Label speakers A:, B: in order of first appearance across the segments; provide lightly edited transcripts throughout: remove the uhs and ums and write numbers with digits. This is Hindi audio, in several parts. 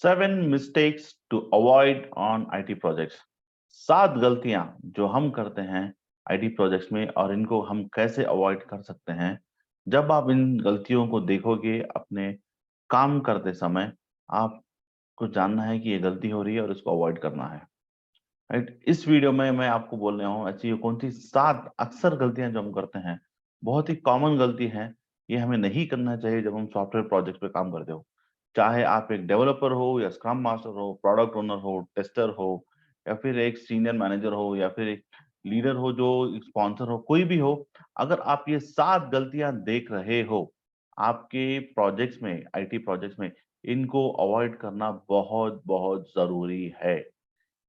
A: 7 mistakes to avoid on IT projects. 7 गलतियां जो हम करते हैं आईटी प्रोजेक्ट्स में और इनको हम कैसे अवॉइड कर सकते हैं। जब आप इन गलतियों को देखोगे अपने काम करते समय, आपको जानना है कि ये गलती हो रही है और इसको अवॉइड करना है। राइट, इस वीडियो में मैं आपको बोल रहा हूँ ऐसी कौन सी 7 अक्सर गलतियां जो हम करते हैं, बहुत ही कॉमन गलती है। ये हमें नहीं करना चाहिए जब हम सॉफ्टवेयर प्रोजेक्ट पे काम करते हो। चाहे आप एक डेवलपर हो या स्क्रम मास्टर हो, प्रोडक्ट ओनर हो, टेस्टर हो, या फिर एक सीनियर मैनेजर हो, या फिर एक लीडर हो, जो स्पॉन्सर हो, कोई भी हो। अगर आप ये 7 गलतियां देख रहे हो आपके प्रोजेक्ट्स में, आईटी प्रोजेक्ट्स में, इनको अवॉइड करना बहुत बहुत जरूरी है।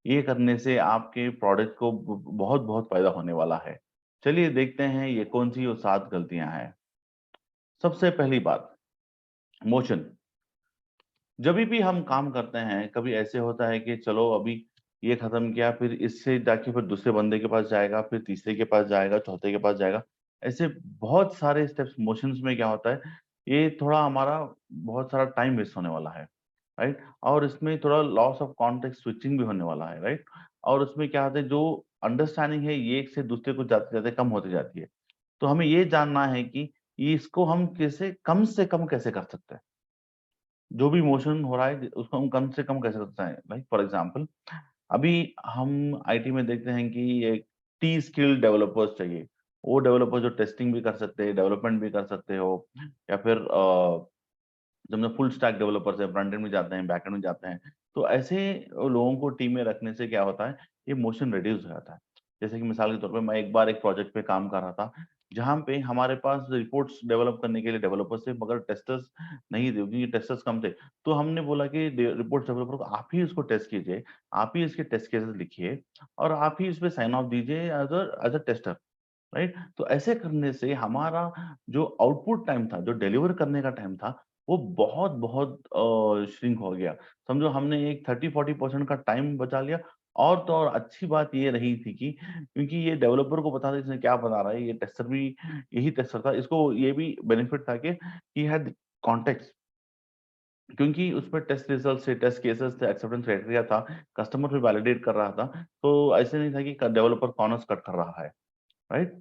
A: ये करने से आपके प्रोडक्ट को बहुत बहुत फायदा होने वाला है। चलिए देखते हैं ये कौन सी वो 7 गलतियां हैं। सबसे पहली बात, मोशन। जब भी हम काम करते हैं, कभी ऐसे होता है कि चलो अभी ये खत्म किया, फिर इससे जाके फिर दूसरे बंदे के पास जाएगा, फिर तीसरे के पास जाएगा, चौथे के पास जाएगा। ऐसे बहुत सारे स्टेप्स मोशंस में क्या होता है, ये थोड़ा हमारा बहुत सारा टाइम वेस्ट होने वाला है। राइट, और इसमें थोड़ा लॉस ऑफ कॉन्टेक्स्ट स्विचिंग भी होने वाला है। राइट, और उसमें क्या होता है, जो अंडरस्टैंडिंग है ये एक से दूसरे को जाते जाते कम होती जाती है। तो हमें ये जानना है कि इसको हम कैसे कम से कम कैसे कर सकते हैं। जो भी मोशन हो रहा है उसको हम कम से कम कैसे कर सकते हैं। लाइक फॉर एग्जांपल, अभी हम आईटी में देखते हैं कि एक टी स्किल डेवलपर्स चाहिए। वो डेवलपर जो टेस्टिंग भी कर सकते हैं, डेवलपमेंट भी कर सकते हो, या फिर जब मैं फुल स्टैक डेवलपर्स है, फ्रंट एंड में जाते हैं, बैक एंड में जाते हैं। तो ऐसे लोगों को टीम में रखने से क्या होता है, ये मोशन रिड्यूस हो जाता है। जैसे कि मिसाल के तौर पे मैं एक बार एक प्रोजेक्ट पे काम कर रहा था, जहाँ पे हमारे पास रिपोर्ट्स डेवलप करने के लिए डेवलपर्स थे, मगर टेस्टर्स नहीं थे, क्योंकि टेस्टर्स कम थे। तो हमने बोला कि रिपोर्ट डेवलपर को आप ही इसको टेस्ट कीजिए, आप ही इसके टेस्ट केसेस लिखिए, और आप ही इस पे साइन ऑफ दीजिए एज अ टेस्टर। राइट, तो ऐसे करने से हमारा जो आउटपुट टाइम था, जो डिलीवर करने का टाइम था, वो बहुत बहुत श्रिंक हो गया। समझो हमने एक 30-40% का टाइम बचा लिया। और तो और अच्छी बात ये रही थी कि क्योंकि ये डेवलपर को पता था इसने क्या बना रहा है, ये टेस्टर भी यही टेस्टर था, इसको ये भी बेनिफिट था कि ही हैड कॉन्टेक्स्ट, क्योंकि उसमें टेस्ट रिजल्ट से, टेस्ट केसेस थे, एक्सेप्टेंस क्राइटेरिया था, कस्टमर भी वैलिडेट कर रहा था। तो ऐसे नहीं था कि डेवलपर कॉर्नर्स कट कर रहा है। राइट,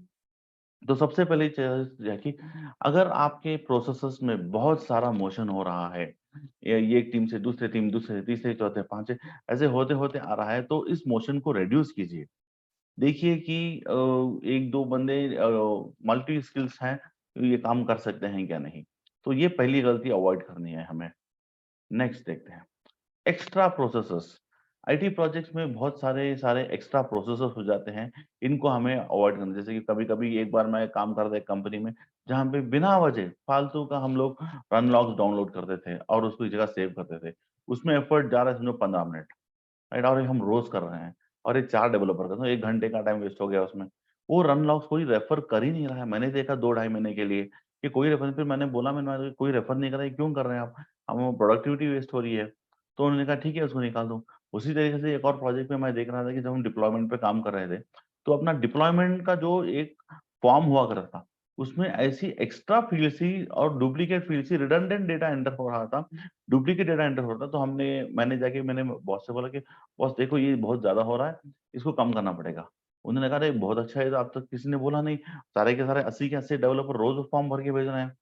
A: तो सबसे पहली चीज़ है कि अगर आपके प्रोसेसेस में बहुत सारा मोशन हो रहा है, ये एक टीम से दूसरे टीम, दूसरे से तीसरे, चौथे, पांचवे, ऐसे होते होते आ रहा है, तो इस मोशन को रिड्यूस कीजिए। देखिए कि एक दो बंदे मल्टी स्किल्स हैं, तो ये काम कर सकते हैं क्या नहीं। तो ये पहली गलती अवॉइड करनी है हमें। नेक्स्ट देखते हैं, एक्स्ट्रा प्रोसेसेस। आईटी प्रोजेक्ट्स में बहुत सारे सारे एक्स्ट्रा प्रोसेसेस हो जाते हैं, इनको हमें अवॉइड करना। जैसे कि कभी-कभी एक बार मैं काम कर रहा था एक कंपनी में, जहाँ पे बिना वजह फालतू का हम लोग रन लॉग्स डाउनलोड करते थे और उसको एक जगह सेव करते थे। उसमें एफर्ट जा रहा है समझो 15 मिनट। राइट, और ये हम रोज कर रहे हैं, और ये 4 डेवलपर का, तो 1 घंटे का टाइम वेस्ट हो गया उसमें। वो रन लॉग्स कोई रेफर कर ही नहीं रहा है। मैंने देखा 2 ढाई महीने के लिए कि कोई रेफर नहीं। फिर मैंने बोला, मैंने कोई रेफर नहीं कर रहा है, क्यों कर रहे हैं आप? हम प्रोडक्टिविटी वेस्ट हो रही है। तो उन्होंने कहा ठीक है, उसको निकाल दो। उसी तरीके से एक और प्रोजेक्ट में मैं देख रहा था कि जब हम डिप्लॉयमेंट पे काम कर रहे थे, तो अपना डिप्लॉयमेंट का जो एक फॉर्म हुआ करता था, उसमें ऐसी एक्स्ट्रा फील्ड थी और डुप्लीकेट फील्ड थी, रिडंडेंट डेटा एंटर हो रहा था, डुप्लीकेट डेटा एंटर हो रहा था। तो मैंने जाके मैंने बॉस से बोला कि बॉस देखो ये बहुत ज्यादा हो रहा है, इसको कम करना पड़ेगा। उन्होंने कहा अरे बहुत अच्छा है, तो अब तक किसी ने बोला नहीं। सारे के सारे 80 के 80 डेवलपर रोज फॉर्म भर के भेज रहे हैं,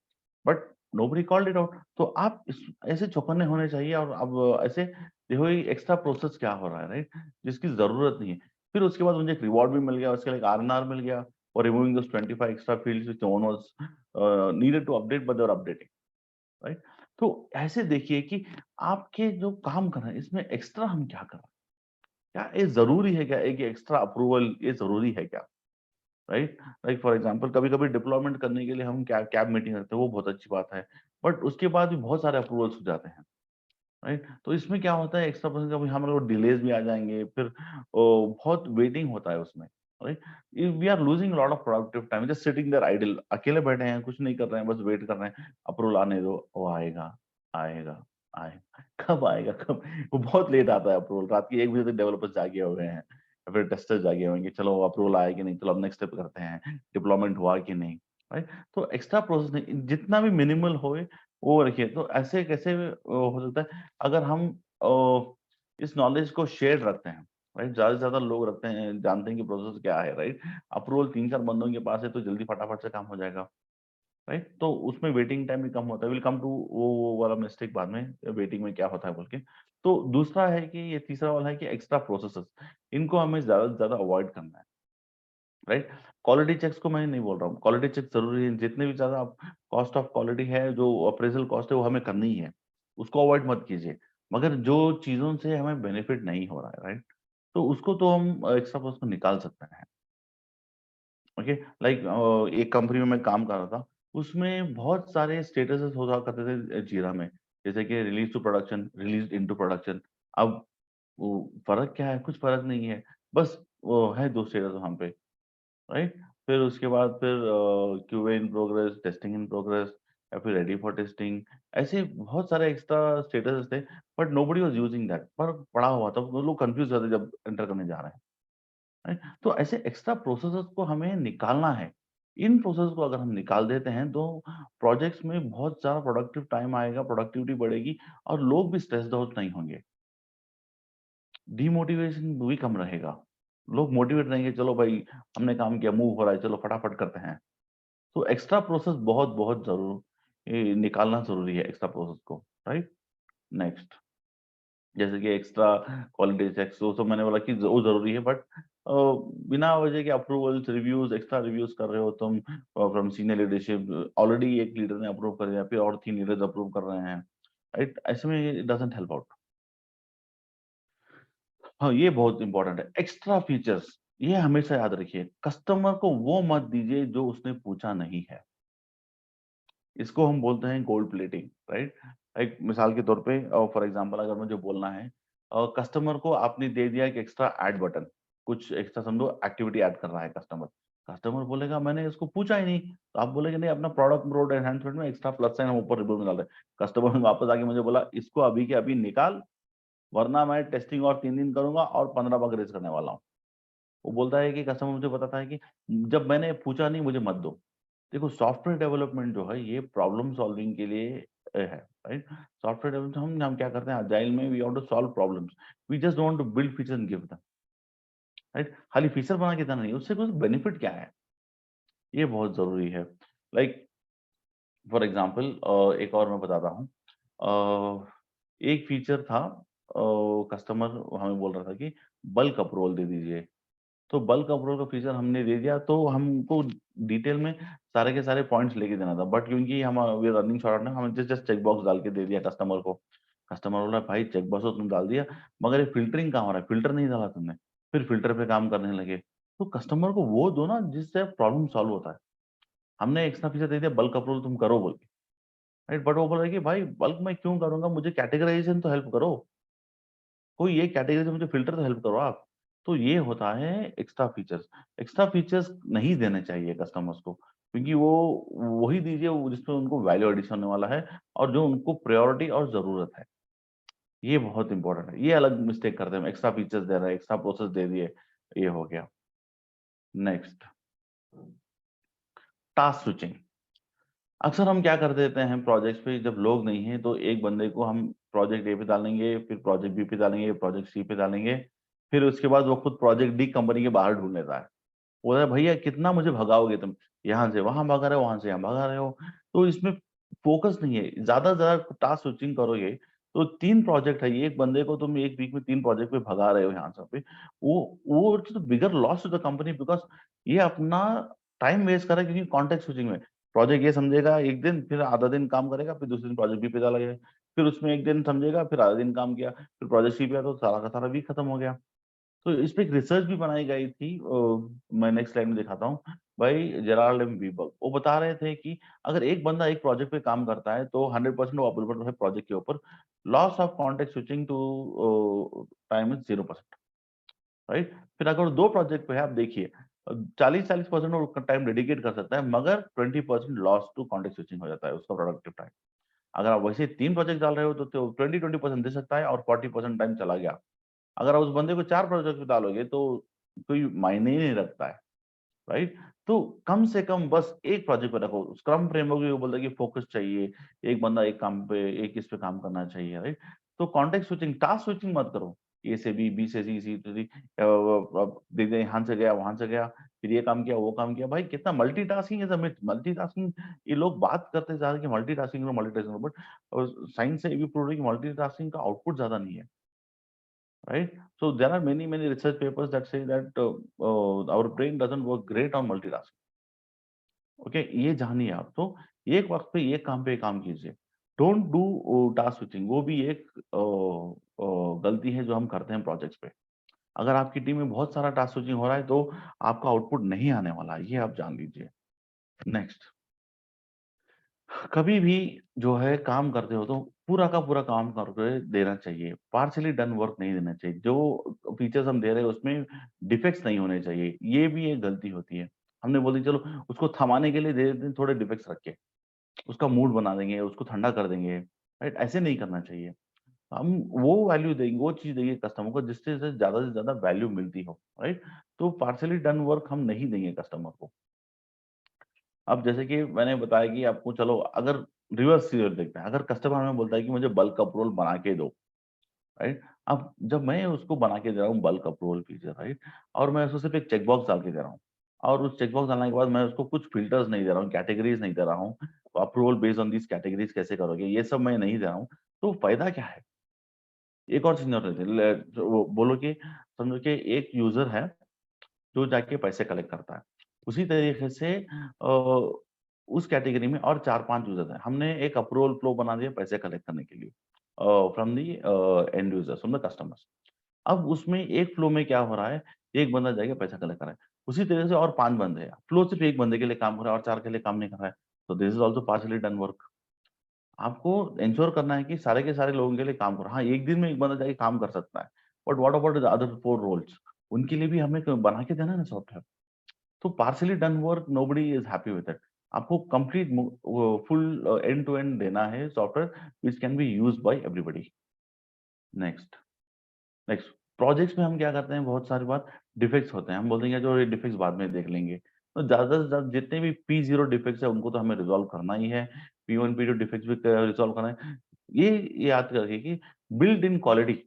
A: but nobody called it out. तो आप ऐसे चौकन्ने होने चाहिए। और अब ऐसे देखो ये एक्स्ट्रा प्रोसेस क्या हो रहा है, राइट, जिसकी जरूरत नहीं है। फिर उसके बाद मुझे एक रिवॉर्ड भी मिल गया, उसके लिए आरएनआर मिल गया और removing those 25 extra fields which no one was needed to update, but they are updating. Right, तो ऐसे देखिए कि आपके जो काम कर रहे हैं इसमें एक्स्ट्रा हम क्या कर रहे हैं, क्या ये जरूरी है, क्या एक एक्स्ट्रा अप्रूवल ये जरूरी है क्या? राइट, लाइक फॉर एग्जांपल कभी कभी डिप्लॉयमेंट करने के लिए हम कैब मीटिंग रखते हैं, वो बहुत अच्छी बात है। बट उसके बाद भी बहुत सारे अप्रूवल्स हो जाते हैं। राइट, तो इसमें क्या होता है, एक्स्ट्रा पर्सन का हमारे लोग डिलेज भी आ जाएंगे, फिर बहुत वेटिंग होता है उसमें। Right, we are losing lot of productive time just sitting there idle, अकेले बैठे हैं, कुछ नहीं कर रहे हैं, बस वेट कर रहे हैं अप्रूवल आने दो, वो आएगा, आएगा, आएगा, कब आएगा कब? वो बहुत लेट आता है अप्रूवल, रात के 1 बजे तक डेवलपर्स जागे हुए हैं, या फिर टेस्टर्स जागे हुए हैं कि चलो अप्रूवल आया कि नहीं, चलो अब नेक्स्ट स्टेप करते हैं, डिप्लॉयमेंट हुआ कि नहीं। राइट, तो एक्स्ट्रा प्रोसेस नहीं, जितना भी मिनिमल होए वो रखिए। तो ऐसे कैसे हो सकता है, अगर हम इस नॉलेज को शेयर रखते हैं, राइट? ज़्यादा से ज़्यादा लोग रखते हैं, जानते हैं कि प्रोसेस क्या है, राइट? अप्रूवल 3-4 बंदों के पास है तो जल्दी फटाफट से काम हो जाएगा, राइट? तो उसमें वेटिंग टाइम भी कम होता है। विल कम टू वो वाला मिस्टेक बाद में, वेटिंग में क्या होता है बोल के। तो दूसरा है कि ये तीसरा वाला है कि एक्स्ट्रा प्रोसेसेस, इनको हमें ज़्यादा से ज़्यादा अवॉइड करना है, राइट? क्वालिटी चेक्स को मैं नहीं बोल रहा हूँ, क्वालिटी चेक ज़रूरी है, जितने भी ज़्यादा आप कॉस्ट ऑफ क्वालिटी है, जो अप्रेज़ल कॉस्ट है वो हमें करनी ही है, उसको अवॉइड मत कीजिए। मगर जो चीज़ों से हमें बेनिफिट नहीं हो रहा है, राइट? तो उसको तो हम एक्स्ट्रा प्रोसेस को निकाल सकते हैं। ओके, लाइक एक कंपनी में मैं काम कर रहा था, उसमें बहुत सारे स्टेटसेस हुआ करते थे जीरा में, जैसे कि release to production, released into production. अब वो फ़र्क क्या है? कुछ फ़र्क नहीं है, बस वो है 2 स्टेटस वहाँ पे। राइट? फिर उसके बाद फिर QA in progress, testing in progress या फिर रेडी फॉर टेस्टिंग, ऐसे बहुत सारे एक्स्ट्रा स्टेटस थे, but nobody was using that, पर पड़ा हुआ था, वो लोग कन्फ्यूज़ रहते जब एंटर करने जा रहे हैं, राइट? तो ऐसे एक्स्ट्रा प्रोसेसेस को हमें निकालना है। इन प्रोसेस को अगर हम निकाल देते हैं, तो प्रोजेक्ट्स में बहुत ज़्यादा प्रोडक्टिव टाइम आएगा, प्रोडक्टिविटी बढ़ेगी और लोग भी स्ट्रेस्ड आउट नहीं होंगे। डिमोटिवेशन भी कम रहेगा। लोग मोटिवेट रहेंगे, चलो भाई हमने काम किया, मूव हो रहा है, चलो फटाफट करते हैं। तो एक्स्ट्रा प्रोसेस बहुत-बहुत निकालना ज़रूरी है एक्स्ट्रा प्रोसेस को, राइट? नेक्स्ट, जैसे कि एक्स्ट्रा क्वालिटी चेक्स, वो तो मैंने बोला कि वो ज़रूरी है, बट बिना वजह के अप्रूवल्स, रिव्यूज़, एक्स्ट्रा रिव्यूज़ कर रहे हो तुम फ्रॉम सीनियर लीडरशिप, ऑलरेडी एक लीडर ने अप्रूव कर दिया, फिर और 3 लीडर्स अप्रूव कर रहे हैं, राइट? ऐसे में इट डज़न्ट हेल्प आउट। हाँ, ये बहुत इम्पोर्टेंट है। एक्स्ट्रा फीचर्स, ये हमेशा याद रखिए, कस्टमर को वो मत दीजिए जो उसने पूछा नहीं है। इसको हम बोलते हैं गोल्ड प्लेटिंग, राइट? एक मिसाल के तौर पे फॉर एग्जांपल अगर मुझे बोलना है, कस्टमर को आपने दे दिया एक एक्स्ट्रा ऐड बटन, कुछ एक्स्ट्रा समझो एक्टिविटी ऐड कर रहा है कस्टमर। कस्टमर बोलेगा मैंने इसको पूछा ही नहीं, तो आप बोलेंगे नहीं, अपना प्रोडक्ट रोड एनहांसमेंट में एक्स्ट्रा प्लस साइन हम ऊपर रिबन में डाल रहे हैं। कस्टमर ने वापस आके मुझे बोला इसको अभी के अभी निकाल, वरना मैं टेस्टिंग और 3 दिन करूँगा और 15 बग रेज़ करने वाला हूँ। वो बोलता है कि कस्टमर मुझे बताता है कि जब मैंने पूछा नहीं मुझे मत दो। देखो सॉफ्टवेयर डेवलपमेंट जो है ये प्रॉब्लम सॉल्विंग के लिए है, राइट? सॉफ्टवेयर डेवलपमेंट हम क्या करते हैं अजाइल में, we want to solve problems. We just want to build feature and give them, right? खाली फीचर बना के देना नहीं, उससे कुछ बेनिफिट क्या है? ये बहुत ज़रूरी है। लाइक फॉर एग्जांपल एक और मैं बताता हूँ। एक फीचर था, कस्टमर हमें बोल रहा था कि बल्क अप्रूवल दे दीजिए। तो बल्क अप्रूवल का फीचर हमने दे दिया, तो हमको डिटेल में सारे के सारे पॉइंट्स लेके देना था। बट क्योंकि हम वी आर रनिंग शॉर्ट ना, हमने जस्ट जस्ट चेक बॉक्स डाल के दे दिया कस्टमर को। कस्टमर बोला भाई चेक बॉक्स तो तुम डाल दिया, मगर ये फ़िल्टरिंग कहाँ हो रहा है? फ़िल्टर नहीं डाला तुमने। फिर फ़िल्टर पे काम करने लगे। तो कस्टमर को वो दो ना जिससे प्रॉब्लम सॉल्व होता है। हमने एक्स्ट्रा फीचर दे दिया बल्क अप्रूवल तुम करो बोल के, राइट? बट वो बोल रहा है कि भाई बल्क मैं क्यों करूँगा? मुझे कैटेगराइज़ेशन तो हेल्प करो। कोई एक कैटेगरी से मुझे फ़िल्टर तो हेल्प करो आप। तो ये होता है एक्स्ट्रा फीचर्स। एक्स्ट्रा फीचर्स नहीं देने चाहिए कस्टमर्स को, क्योंकि वो वही दीजिए वो जिसमें उनको वैल्यू एडिशन होने वाला है और जो उनको प्रायोरिटी और ज़रूरत है। ये बहुत इम्पोर्टेंट है। ये अलग मिस्टेक करते हैं, हम एक्स्ट्रा फीचर्स दे रहे हैं, एक्स्ट्रा प्रोसेस दे दिए, ये हो गया। Next, task switching. अक्सर हम क्या कर देते हैं प्रोजेक्ट्स पे, जब लोग नहीं हैं तो एक बंदे को हम प्रोजेक्ट ए पे डालेंगे, फिर प्रोजेक्ट बी पे डालेंगे, प्रोजेक्ट सी पे डालेंगे, फिर उसके बाद वो खुद प्रोजेक्ट डी कंपनी के बाहर ढूँढ लेता है। बोल रहा है भैया कितना मुझे भगाओगे तुम? यहाँ से वहाँ भगा रहे हो, वहाँ से यहाँ भगा रहे हो। तो इसमें फ़ोकस नहीं है। ज़्यादा से ज़्यादा टास्क स्विचिंग करोगे तो 3 प्रोजेक्ट है, ये एक बंदे को तुम 1 वीक में 3 प्रोजेक्ट पे भगा रहे हो यहाँ से पे। वो it's a bigger loss to the company, because ये अपना टाइम वेस्ट कर रहा है, क्योंकि कॉन्टेक्स्ट स्विचिंग में प्रोजेक्ट ये समझेगा 1 दिन, फिर आधा दिन काम करेगा, फिर दूसरे दिन प्रोजेक्ट बी पे चला गया। फिर उसमें 1 दिन समझेगा, फिर आधा दिन काम किया, फिर प्रोजेक्ट सी पे आया तो सारा का सारा वीक खत्म हो गया। तो इस पे एक रिसर्च भी बनाई गई थी, मैं नेक्स्ट स्लाइड में दिखाता हूँ, बाय जेराल्ड एम वीबर। वो बता रहे थे कि अगर एक बंदा एक प्रोजेक्ट पे काम करता है तो 100% वो अवेलेबल है प्रोजेक्ट के ऊपर। Loss of context switching to time is 0%, right? फिर अगर 2 प्रोजेक्ट पे है, आप देखिए 40-40% वो टाइम डेडिकेट कर सकता है, मगर 20% लॉस टू कॉन्टेक्ट स्विचिंग हो जाता है उसका प्रोडक्टिव टाइम। अगर आप वैसे 3 प्रोजेक्ट डाल रहे हो तो 20-20% दे सकता है और 40% टाइम चला गया। अगर आप उस बंदे को 4 प्रोजेक्ट पे डालोगे तो कोई मायने ही नहीं रखता है, राइट? तो कम से कम बस एक प्रोजेक्ट पे रखो। स्क्रम फ्रेमवर्क भी वो बोलता है कि फोकस चाहिए, एक बंदा एक काम पे, एक इस पे काम करना चाहिए, राइट? तो कॉन्टेक्स्ट स्विचिंग, टास्क स्विचिंग मत करो। ए से बी, बी से सी, सी से डी, अब देख दे यहाँ से गया वहां से गया, फिर ये काम किया वो काम किया। भाई कितना multitasking is a myth. Multitasking, ये लोग बात करते जा रहे हैं कि मल्टीटास्किंग करो मल्टीटास्किंग करो, बट साइंस से ये भी प्रूव है कि मल्टीटास्किंग का आउटपुट ज्यादा नहीं है, right? So there are many research papers that say that our brain doesn't work great on multitasking. Okay, ये जानिए आप। तो एक वक्त पे एक काम पे काम कीजिए। डोंट डू टास्क स्विचिंग, वो भी एक गलती है जो हम करते हैं प्रोजेक्ट्स पे। अगर आपकी टीम में बहुत सारा टास्क स्विचिंग हो रहा है तो आपका आउटपुट नहीं आने वाला, ये आप जान लीजिए। नेक्स्ट, कभी भी जो है काम करते हो तो पूरा का पूरा काम करके देना चाहिए, पार्शली डन वर्क नहीं देना चाहिए। जो फीचर्स हम दे रहे हैं उसमें डिफेक्ट्स नहीं होने चाहिए, ये भी एक गलती होती है। हमने बोली चलो उसको थमाने के लिए दे देते हैं थोड़े डिफेक्ट्स रख के, उसका मूड बना देंगे, उसको ठंडा कर देंगे, राइट? ऐसे नहीं करना चाहिए। हम वो वैल्यू देंगे, वो चीज देंगे कस्टमर को जिससे से ज्यादा वैल्यू मिलती हो, राइट? तो पार्शली डन वर्क हम नहीं देंगे कस्टमर को। अब जैसे कि मैंने बताया कि आपको, चलो अगर रिवर्स सीरियल देखते हैं, अगर कस्टमर हमें बोलता है कि मुझे बल्क अप्रूवल बना के दो, राइट? अब जब मैं उसको बना के दे रहा हूँ बल्क अप्रूवल फीचर, राइट, और मैं उसको सिर्फ एक चेकबॉक्स डाल के दे रहा हूँ, और उस चेकबॉक्स डालने के बाद मैं उसको कुछ फिल्टर्स नहीं दे रहा हूँ, कैटेगरीज नहीं दे रहा हूँ, approval based on this categories कैसे करोगे, ये सब मैं नहीं दे रहा हूँ, तो फायदा क्या है? एक और चीज और रहती है, वो बोलो कि समझो कि एक यूजर है जो जाके पैसे कलेक्ट करता है, उसी तरीके से उस कैटेगरी में और 4-5 यूजर्स हैं। हमने एक अप्रूवल फ्लो बना दिया पैसे कलेक्ट करने के लिए from the and users, from the customers. अब उसमें एक फ्लो में क्या हो रहा है, एक बंदा जाएगा पैसा कलेक्ट कर रहा है, उसी तरह से और 5 बंदे हैं, फ्लो सिर्फ एक बंदे के लिए काम हो रहा है और 4 के लिए काम नहीं कर रहा है, तो this is also partially done work. आपको इंश्योर करना है कि सारे के सारे लोगों के लिए काम करो। हाँ, एक दिन में एक बंदा जाके काम कर सकता है, but what about the other 4 roles, उनके लिए भी हमें बना के देना है ना सॉफ्टवेयर। तो partially done work nobody is happy with it. आपको complete full end to end देना है software which can be used by everybody. Next, next, projects में हम क्या करते हैं, बहुत सारी बार डिफेक्ट्स होते हैं, हम बोलते हैं कि जो ये डिफेक्ट्स बाद में देख लेंगे। तो ज्यादा से ज्यादा जितने भी P0 डिफेक्ट्स है उनको तो हमें रिजॉल्व करना ही है, P1 P2 डिफेक्ट्स भी रिजॉल्व करना है। ये याद रखिए कि बिल्ट इन क्वालिटी,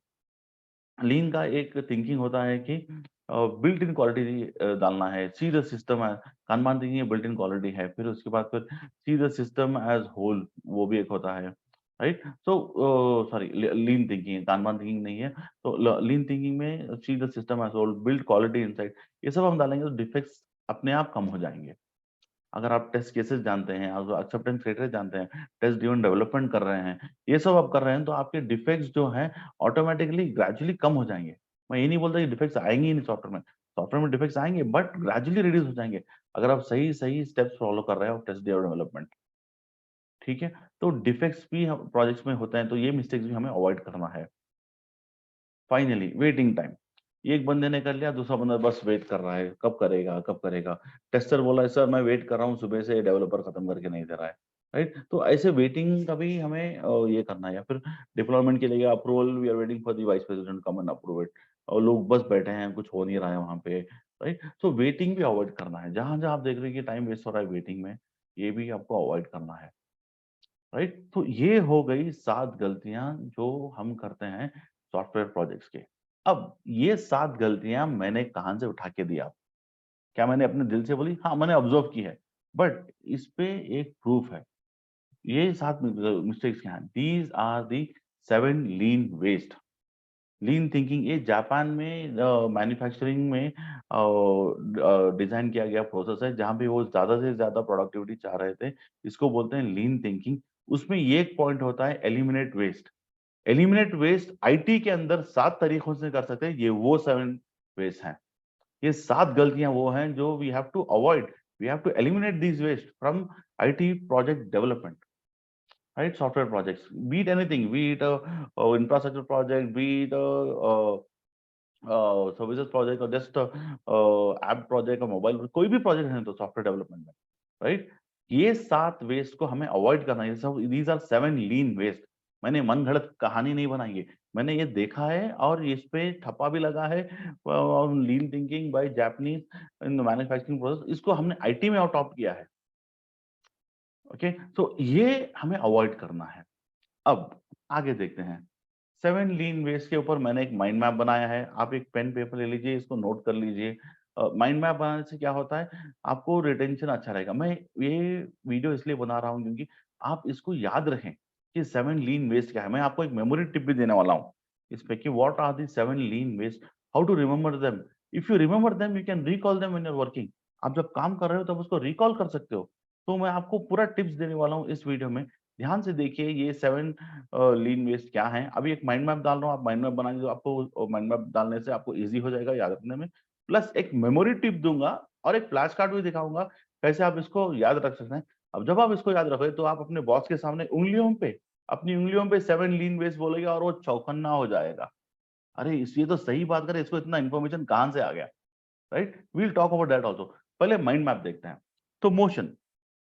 A: लीन का एक थिंकिंग होता है कि बिल्ट इन क्वालिटी डालना है, सी द सिस्टम है। Kanban thinking built in quality है, फिर उसके बाद फिर see the system as whole, वो भी एक होता है, right? So sorry, lean thinking है, कानमान थिंकिंग नहीं है। तो लीन थिंकिंग में see the system as whole, build quality inside, ये सब हम डालेंगे तो डिफेक्ट्स अपने आप कम हो जाएंगे। अगर आप टेस्ट केसेस जानते हैं, आप एक्सेप्टेंस क्राइटेरिया जानते हैं, टेस्ट ड्रिवन डेवलपमेंट कर रहे हैं, ये सब आप कर रहे हैं, तो आपके डिफेक्ट्स जो हैं ऑटोमेटिकली ग्रेजुअली कम हो जाएंगे। मैं ये नहीं बोलता कि डिफेक्ट्स आएंगे ही नहीं सॉफ्टवेयर में, सॉफ्टवेयर में डिफेक्ट्स आएंगे बट ग्रेजुअली रिड्यूस हो जाएंगे अगर आप सही सही स्टेप्स फॉलो कर रहे हो टेस्ट ड्रिवन डेवलपमेंट। ठीक है? तो डिफेक्ट्स भी प्रोजेक्ट्स में होते हैं, तो ये मिस्टेक्स भी हमें अवॉइड करना है। फाइनली वेटिंग टाइम, एक बंदे ने कर लिया, दूसरा बंदा बस वेट कर रहा है, कब करेगा कब करेगा। टेस्टर बोला है सर मैं वेट कर रहा हूँ सुबह से, डेवलपर खत्म करके नहीं दे रहा है, राइट? तो ऐसे वेटिंग का भी हमें ये करना है। या फिर डिप्लॉयमेंट के लिए approval, we are waiting for the vice president come and approve it, और लोग बस बैठे हैं, कुछ हो नहीं रहा है वहां पे, राइट? तो वेटिंग भी अवॉइड करना है, जहां जहां आप देख रहे हैं कि टाइम वेस्ट हो रहा है वेटिंग में, ये भी आपको अवॉइड करना है, राइट? तो ये हो गई 7 गलतियां जो हम करते हैं सॉफ्टवेयर प्रोजेक्ट्स के। अब ये 7 गलतियां मैंने कहां से उठा के दिया? क्या मैंने अपने दिल से बोली? हाँ, मैंने ऑब्जर्व की है, बट इस पे एक प्रूफ है। ये 7 मिस्टेक्स क्या हैं? These are the 7 lean waste. Lean thinking ये जापान में मैन्युफैक्चरिंग में डिजाइन किया गया प्रोसेस है, जहां पे वो ज्यादा से ज्यादा प्रोडक्टिविटी चाह रहे थे। इसको बोलते हैं लीन थिंकिंग। उसमें ये एक पॉइंट होता है eliminate waste. Eliminate waste IT के अंदर 7 तरीकों से कर सकते हैं, ये वो 7 वेस्ट हैं। ये 7 गलतियां वो हैं जो we have to avoid, we have to eliminate these waste from IT project development, right? Software projects, be it anything, be it a infrastructure project, be it a services project, or just app project or mobile, कोई भी project है तो सॉफ्टवेयर डेवलपमेंट में, राइट? ये 7 वेस्ट को हमें अवॉइड करना है। ये सब, दीज आर 7 लीन वेस्ट। मैंने मन घड़त कहानी नहीं बनाई है, मैंने ये देखा है और इस पे ठप्पा भी लगा है lean thinking by Japanese in manufacturing process, इसको हमने आईटी में अडॉप्ट किया है। ओके, तो ये हमें अवॉइड करना है। अब आगे देखते हैं। 7 लीन वेज के ऊपर मैंने एक माइंड मैप बनाया है। आप एक पेन पेपर ले लीजिए, इसको नोट कर लीजिए। माइंड मैप बनाने से क्या होता है, आपको रिटेंशन अच्छा रहेगा। मैं ये वीडियो इसलिए बना रहा हूँ क्योंकि आप इसको याद रखें कि 7 लीन वेज क्या है। मैं आपको एक मेमोरी टिप भी देने वाला हूँ इस पे कि what are the 7 lean ways, how to remember them. If you remember them you can recall them when you are working. आप जब काम कर रहे हो तब उसको रिकॉल कर सकते हो। तो मैं आपको पूरा टिप्स देने वाला हूँ इस वीडियो में। ध्यान से देखिए ये 7 लीन वेस्ट क्या है। अभी एक माइंड मैप डाल रहा हूँ, आप माइंड मैप बनाएंगे तो आपको माइंड मैप डालने से आपको इजी हो जाएगा याद रखने में। प्लस एक मेमोरी टिप दूंगा और एक फ्लैश कार्ड भी दिखाऊंगा कैसे आप इसको याद रख सकते हैं। अब जब आप इसको याद रखोगे तो आप अपने बॉस के सामने अपनी उंगलियों पे 7 लीन वेस्ट बोलेगा और वो चौकन्ना हो जाएगा। अरे इस ये तो सही बात करें, इसको इतना इन्फॉर्मेशन कहाँ से आ गया, right. We'll talk about that also. पहले माइंड मैप देखते हैं। तो मोशन,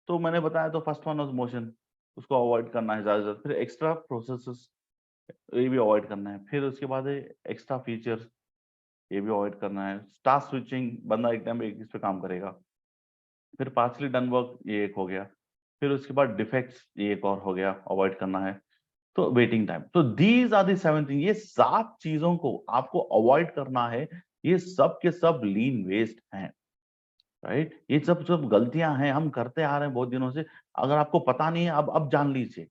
A: तो मैंने बताया तो फर्स्ट वन वाज मोशन, उसको अवॉइड करना है ज्यादा से ज्यादा। फिर एक्स्ट्रा प्रोसेसेस, ये भी अवॉइड करना है। फिर उसके बाद है एक्स्ट्रा फीचर्स, ये भी अवॉइड करना है। टास्क स्विचिंग, बंदा एक टाइम पे एक चीज पे काम करेगा। फिर पार्शली डन वर्क, ये एक हो गया। फिर उसके बाद डिफेक्ट्स, ये एक और हो गया, अवॉइड करना है। तो वेटिंग टाइम, तो दीज आर दी 7 थिंग, ये 7 चीजों को आपको अवॉइड करना है। ये सब के सब लीन वेस्ट हैं, राइट। ये सब सब गलतियां हैं, हम करते आ रहे हैं बहुत दिनों से। अगर आपको पता नहीं है, अब जान लीजिए।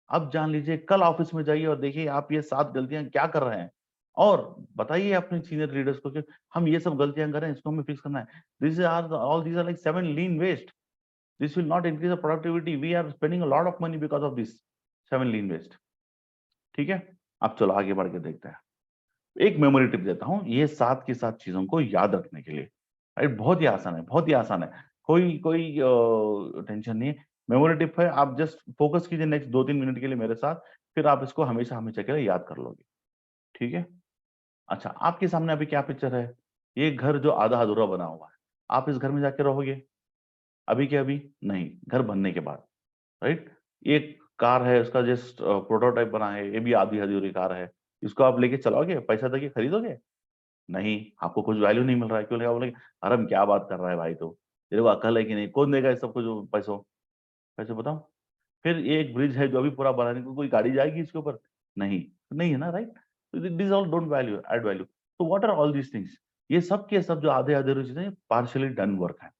A: अब जान लीजिए, कल ऑफिस में जाइए और देखिए आप ये 7 गलतियां क्या कर रहे हैं, और बताइए अपने सीनियर लीडर्स को कि हम ये सब गलतियां कर रहे हैं, इसको हमें फिक्स करना है। This are all these are like 7 lean waste. This will not increase the productivity, we are spending a lot of money because of this 7 lean waste. ठीक है, अब चलो आगे बढ़ के देखते हैं। एक मेमोरी टिप देता हूँ ये 7 की 7 चीजों को याद रखने के लिए, राइट। बहुत ही आसान है, बहुत ही आसान है। कोई कोई टेंशन नहीं है। मेमोरी टिप है, आप जस्ट फोकस कीजिए नेक्स्ट 2-3 मिनट के लिए मेरे साथ, फिर आप इसको हमेशा हमेशा के लिए याद कर लोगे। ठीक है। अच्छा, आपके सामने अभी क्या पिक्चर है, ये घर जो आधा अधूरा बना हुआ है। आप इस घर में जाके रहोगे अभी के अभी? नहीं, घर बनने के बाद, राइट। एक कार है, उसका जस्ट प्रोटोटाइप बना है, ये भी आधी अधूरी कार है। इसको आप लेके चलाओगे, पैसा देके खरीदोगे? नहीं, आपको कुछ वैल्यू नहीं मिल रहा है। क्यों? लगा बोलेंगे अरे हम क्या बात कर रहा है भाई, तो तेरे को अकल है कि नहीं, कौन देगा इस सबको जो पैसों, पैसे बताओ। फिर ये एक ब्रिज है जो अभी पूरा बनाने को, कोई गाड़ी जाएगी इसके ऊपर? नहीं, नहीं है ना, right. This all don't value add value. तो what are all these things, ये सब के सब जो आधे आधे चीजें पार्शियली डन वर्क है।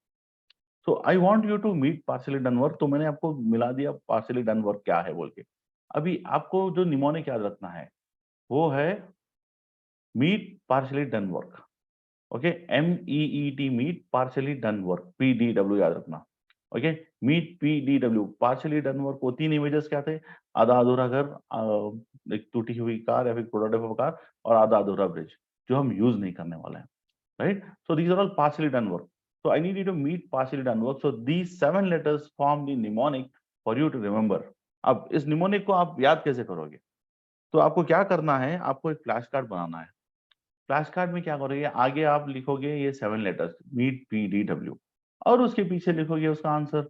A: So I want you to meet partially done work, तो मैंने आपको मिला दिया पार्शियली डन वर्क क्या है बोल के। अभी आपको जो निमोनिक याद रखना है वो है meet partially done work. Okay, MEET, meet partially done work, PDW याद रखना। Okay, meet PDW partially done work. वो 3 इमेजेस क्या थे? आधा अधूरा घर, एक टूटी हुई कार या फिर प्रोटोटाइप ऑफ कार, और आधा अधूरा ब्रिज जो हम यूज नहीं करने वाले हैं, right. So these are all partially done work. So I need you to meet partially done work. So these 7 letters form the mnemonic for you to remember. अब इस निमोनिक को आप याद कैसे करोगे? तो आपको क्या करना है, आपको एक फ्लैश कार्ड बनाना है। फ्लैश कार्ड में क्या करोगे, आगे आप लिखोगे ये 7 लेटर्स मीट PDW, और उसके पीछे लिखोगे उसका answer.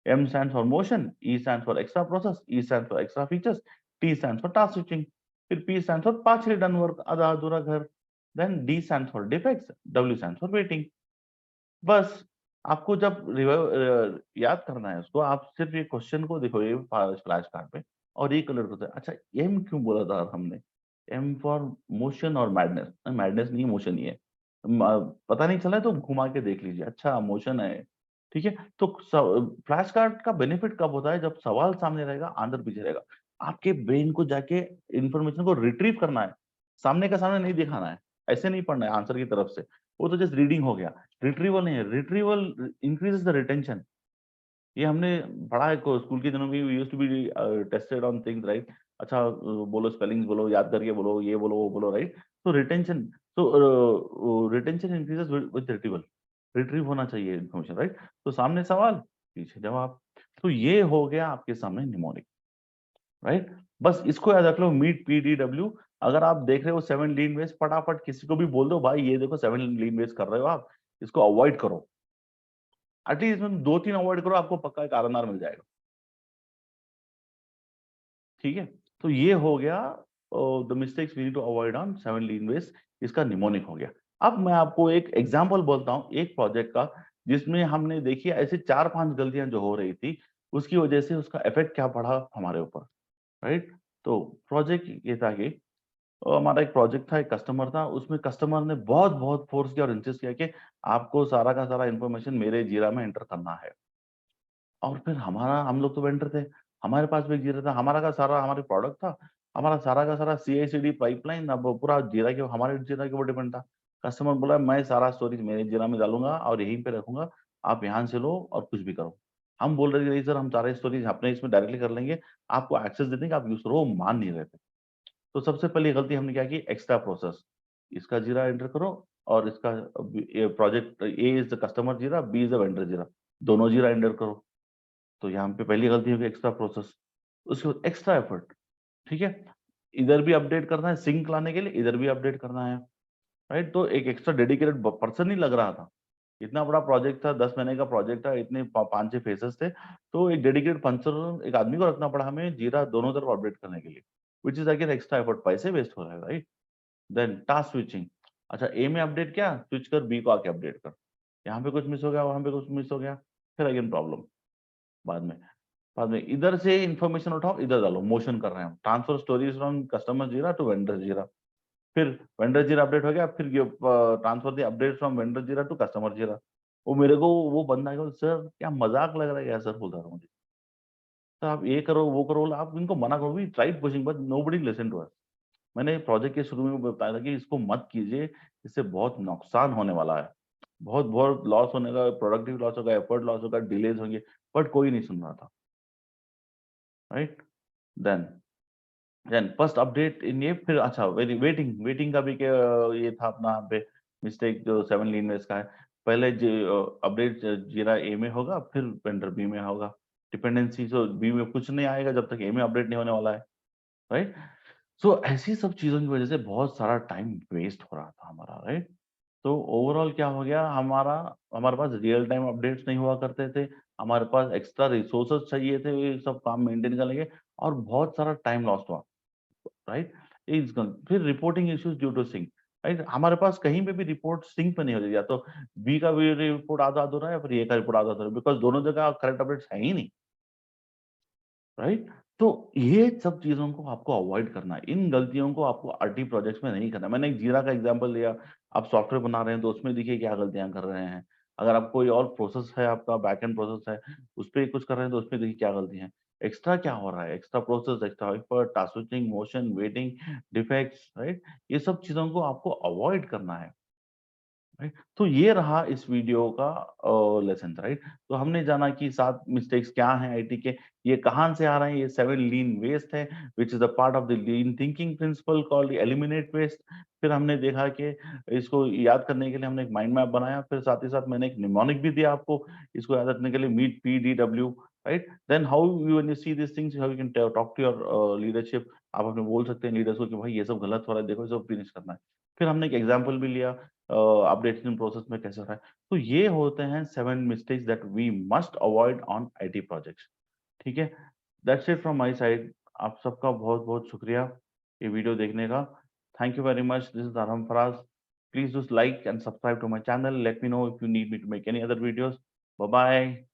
A: M stands for motion, E stands for extra process, E stands for extra features, T stands for task switching, फिर P stands for partially done work, आधा अधूरा घर, then D stands for defects, W stands for waiting। बस आपको जब याद करना है उसको, आप सिर्फ ये क्वेश्चन को देखोगे फ्लैश कार्ड पे, और ये कलर होता है। अच्छा, एम क्यों बोला था हमने? एम फॉर मोशन और मैडनेस। मैडनेस नहीं, मोशन ही है। पता नहीं चला है तो घुमा के देख लीजिए, अच्छा मोशन है। ठीक है, तो फ्लैश कार्ड का बेनिफिट कब होता है? जब सवाल सामने रहेगा, आंसर पीछे रहेगा। आपके ब्रेन को जाके इंफॉर्मेशन को रिट्रीव करना है, सामने का सामने नहीं दिखाना है। ऐसे नहीं पढ़ना है आंसर की तरफ से, वो तो जस्ट रीडिंग हो गया। रिट्रीवल नहीं है, रिट्रीवल इंक्रीजेस द रिटेंशन। ये हमने पढ़ा है को स्कूल के दिनों में, we used to be tested on things, right. अच्छा बोलो, स्पेलिंग्स बोलो, याद करके बोलो, ये बोलो वो बोलो, राइट। तो रिटेंशन, तो retention increases with retrieval. Retrieve होना चाहिए इन्फॉर्मेशन, राइट। तो सामने सवाल, पीछे जवाब। तो ये हो गया आपके सामने निमोनिक, राइट। बस इसको याद रख लो, मीट PDW। अगर आप देख रहे हो 7 लीन वेज, फटाफट किसी को भी बोल दो भाई ये देखो 7 लीन वेज कर रहे हो आप, इसको अवॉइड करो। एटलीस्ट इसमें 2-3 अवॉइड करो, आपको पक्का एक आर मिल जाएगा। ठीक है, तो ये हो गया the mistakes we need to avoid on 7 lean ways, इसका निमोनिक हो गया। अब मैं आपको एक एग्जांपल बोलता हूँ एक प्रोजेक्ट का, जिसमें हमने देखी ऐसे 4-5 गलतियां जो हो रही थी, उसकी वजह से उसका इफेक्ट क्या पड़ा हमारे ऊपर, राइट? तो प्रोजेक्ट ये था कि हमारा एक प्रोजेक्ट था, एक कस्टमर था, उसमें कस्टमर ने बहुत-बहुत फोर्स किया और इंसिस्ट किया कि आपको सारा का सारा इन्फॉर्मेशन मेरे जीरा में एंटर करना है। और फिर हमारा हम लोग तो वेंडर थे, हमारे पास भी एक जीरा था, हमारा का सारा हमारे प्रोडक्ट था, हमारा सारा का सारा सीआई/सीडी पाइपलाइन अब पूरा जीरा के हमारे जीरा के ऊपर डिपेंड था। कस्टमर बोला मैं सारा स्टोरेज मेरे जीरा में डालूँगा और यहीं पे रखूँगा, आप यहाँ से लो और कुछ भी करो। हम बोल रहे थे नहीं सर हम सारे स्टोरेज अपने इसमें डायरेक्टली कर लेंगे, आपको एक्सेस दे देंगे, आप यूज़ करो, वो मान नहीं रहे थे। तो सबसे पहली गलती हमने क्या की, एक्स्ट्रा प्रोसेस, इसका जीरा एंटर करो और इसका ये project A is the customer जीरा, बी इज़ द वेंडर जीरा, दोनों जीरा एंटर करो। तो यहाँ पे पहली गलती हो गई एक्स्ट्रा प्रोसेस, उसके बाद एक्स्ट्रा एफर्ट, ठीक है? इधर भी अपडेट करना है सिंक लाने के लिए, इधर भी अपडेट करना है, राइट? तो एक एक्स्ट्रा डेडिकेटेड पर्सन ही लग रहा था। इतना बड़ा प्रोजेक्ट था, 10 महीने का प्रोजेक्ट था, इतने प 5-6 फेसेस थे, तो एक डेडिकेटेड पर्सन, एक आदमी को रखना पड़ा हमें जीरा दोनों तरफ अपडेट करने के लिए, which is again extra effort, पैसे वेस्ट हो रहे हैं, राइट? देन टास्क स्विचिंग, अच्छा ए में अपडेट किया, स्विच कर बी को आके अपडेट कर। यहाँ पे कुछ मिस हो गया, वहाँ पे कुछ मिस हो गया, फिर अगेन प्रॉब्लम बाद में। बाद में इधर से इन्फॉर्मेशन उठाओ, इधर डालो, मोशन कर रहे हैं हम। ट्रांसफर स्टोरेज फ्रॉम कस्टमर जीरा टू वेंडर जीरा। फिर वेंडर जीरा अपडेट हो गया, फिर ये transfer the update from vendor जीरा टू कस्टमर जीरा। वो मेरे को वो बंदा क्या, सर क्या मज़ाक लग रहा है क्या सर, बोल रहा था मुझे। सर आप ये करो, वो करो, आप इनको मना करो, we tried pushing but nobody listened to us. मैंने प्रोजेक्ट के शुरू में बताया था कि इसको मत कीजिए, इससे बहुत नुकसान होने वाला है। बहुत बहुत लॉस होने का, प्रोडक्टिव लॉस होगा, एफर्ट लॉस होगा, डिलेज़ होंगे, बट कोई नहीं सुन रहा था, right? Then first update in ये, फिर अच्छा वेटिंग वेटिंग का भी क्या ये था अपना यहाँ पे मिस्टेक जो 7 लीनियर्स का है। पहले अपडेट जीरा ए में होगा, फिर वेंडर बी में होगा। डिपेंडेंसी तो बी में कुछ नहीं आएगा जब तक ए में अपडेट नहीं होने वाला है, राइट? सो ऐसी सब चीज़ों की वजह से बहुत सारा टाइम वेस्ट हो रहा था हमारा, राइट? तो ओवरऑल क्या हो गया, हमारे पास रियल टाइम अपडेट्स नहीं हुआ करते थे, हमारे पास एक्स्ट्रा रिसोर्सेज़ चाहिए थे ये सब काम मेंटेन करने के, और बहुत सारा टाइम लॉस्ट हुआ। राइट? इज़ गन फिर reporting issues due to sync, right? हमारे पास कहीं पे भी रिपोर्ट सिंक पे नहीं हो रही, या तो बी का भी रिपोर्ट आधा-अधूरा हो रहा है, या फिर ए का रिपोर्ट आधा-अधूरा है, बिकॉज़ दोनों जगह करेक्ट अपडेट्स है ही नहीं, राइट? तो ये सब चीज़ों को आपको अवॉइड करना है, इन गलतियों को आपको आरटी प्रोजेक्ट्स में नहीं करना है। मैंने एक जीरा का एग्ज़ाम्पल लिया, आप सॉफ्टवेयर बना रहे हैं तो उसमें देखिए क्या गलतियाँ कर रहे हैं। अगर आप कोई और प्रोसेस है, आपका बैकएंड प्रोसेस है, उसपे कुछ कर रहे हैं तो उसमें देखिए क्या गलती है। एक्स्ट्रा क्या हो रहा है, extra process, extra effort, task switching, motion, waiting, defects, right? ये सब चीज़ों को आपको अवॉइड करना है। राइट? तो ये रहा इस वीडियो का लेसन, राइट? तो हमने जाना कि 7 मिस्टेक्स क्या हैं आईटी के, ये कहाँ से आ रहे हैं, ये 7 लीन वेस्ट है, which is a part of the lean thinking principle called eliminate waste. फिर हमने देखा कि इसको याद करने के लिए हमने एक माइंड मैप बनाया, फिर साथ ही साथ मैंने एक निमोनिक भी दिया आपको, इसको याद रखने के लिए meet, PDW, right? Then how you when you see this things how you can talk to your leadership, आप अपने बोल सकते हैं लीडर्स को कि भाई ये सब गलत हो रहा है, देखो ये सब फिनिश करना है। फिर हमने एक एग्जांपल भी लिया अपडेशन प्रोसेस में कैसे होता है। तो ये होते हैं 7 mistakes that we must avoid on IT projects, ठीक है? That's it from my side. आप सबका बहुत-बहुत शुक्रिया ये वीडियो देखने का। Thank you very much. This is Arham Faraz. Please just like and subscribe to my channel. Let me know if you need me to make any other videos. Bye-bye.